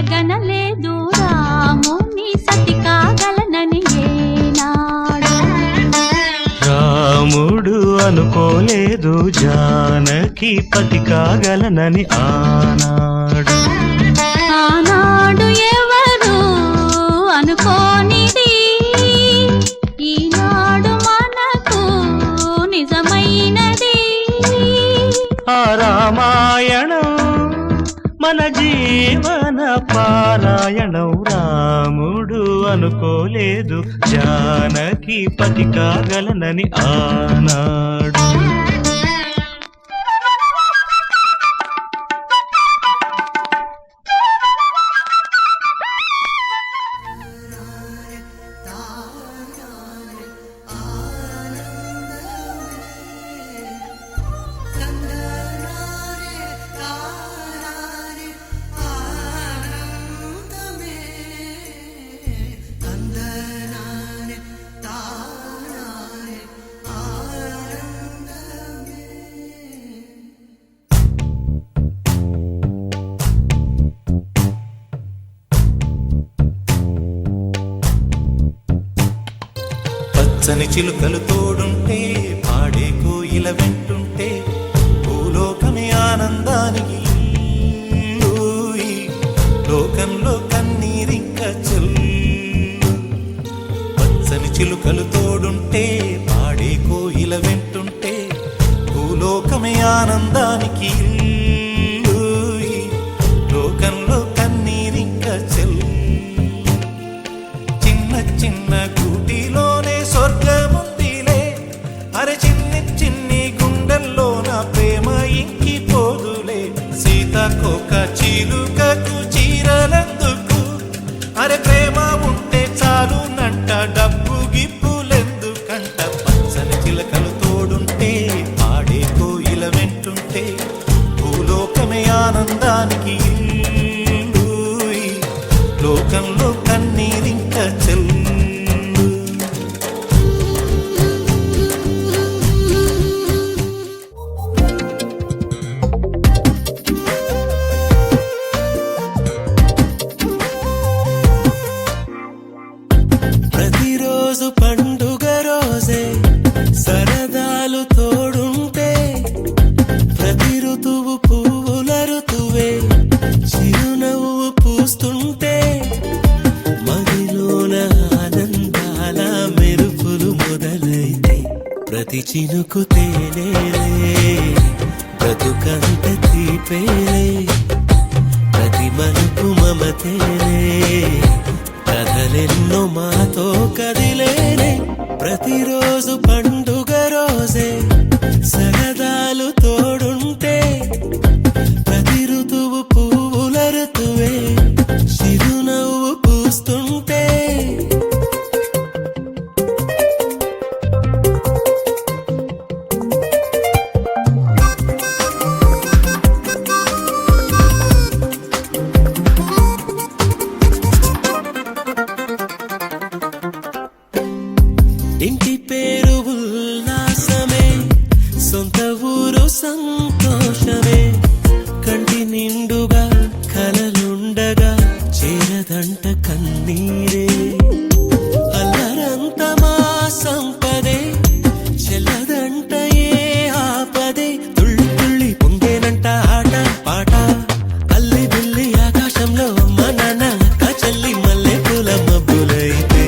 కలగనలేదు రాముని సతి కాగలనని ఏనాడు. రాముడు అనుకోలేదు జానకి పతి కాగలనని ఆనాడు. ఆనాడు ఎవరు అనుకోనిది ఈనాడు మనకు నిజమైనది. ఆ రామాయణం మన జీవన పారాయణం. రాముడు అనుకోలేదు జానకి పతి కాగలనని ఆనాడు. పచ్చని చిలుకలు తోడుంటే పాడే కోయిల వెంటుంటే భూలోకమే ఆనందానికి లోకంలో కన్నీరింక చెల్లు. పచ్చని చిలుకలు తోడుంటే పాడే కోయిల వెంటుంటే భూలోకమే ఆనందానికి లోకంలో కన్నీరింక చెల్లు. చిన్న చిన్న గూటిలోనే స్వర్గముందిలే అరే చిన్ని చిన్ని గుండెల్లో నా ప్రేమ ఇంకిపోదులే. సీతాకోక చిలుకకు చీరలెందుకు అరే ప్రేమ ఉంటే చాలునంట డబ్బు గిప్పులెందుకంట. పచ్చని చిలకలు తోడుంటే పాడే కోయిల వెంటుంటే భూలోకమే ఆనందానికి లోకంలో కన్నీరింక చెల్లు. ప్రతిరోజు పండుగ రోజే సరదాలు తోడుంటే ప్రతి ఋతువు పువ్వుల ఋతువే చిరునవ్వు పూస్తుంటే మదిలోన ఆనందాల మెరుపులు మొదలైతే ప్రతి చినుకు తేనేలే బ్రతుకంత తీపేలే ప్రతి మలుపు మమతేలే కథలెన్నో మాతో కదిలేనే. ప్రతిరోజు పండుగ రోజే సరదాలు తోడుంటే ప్రతి ఋతువు పువ్వుల ఋతువే చిరునవ్వు పూస్తుంటే ఇంటి పేరు ఉల్లాసమే సొంత ఊరు సంతోషమే కంటి నిండుగా కలలుండగా చేరదంట కన్నీరే. అల్లరంత మా సంపదే చెల్లదంట ఏ ఆపదే తుళ్ళి తుళ్ళి పొంగేనంట ఆట పాట అల్లి బిల్లి ఆకాశంలో అమ్మ నాన్న అక్క చెల్లి మల్లె పూల మబ్బులైతే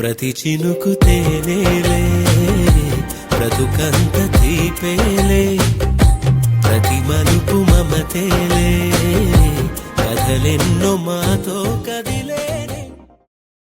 ప్రతి చినుకు తేనేలే బ్రతుకంత తీపేలే ప్రతి మలుపు మమతేలే కథలెన్నో మాతో కది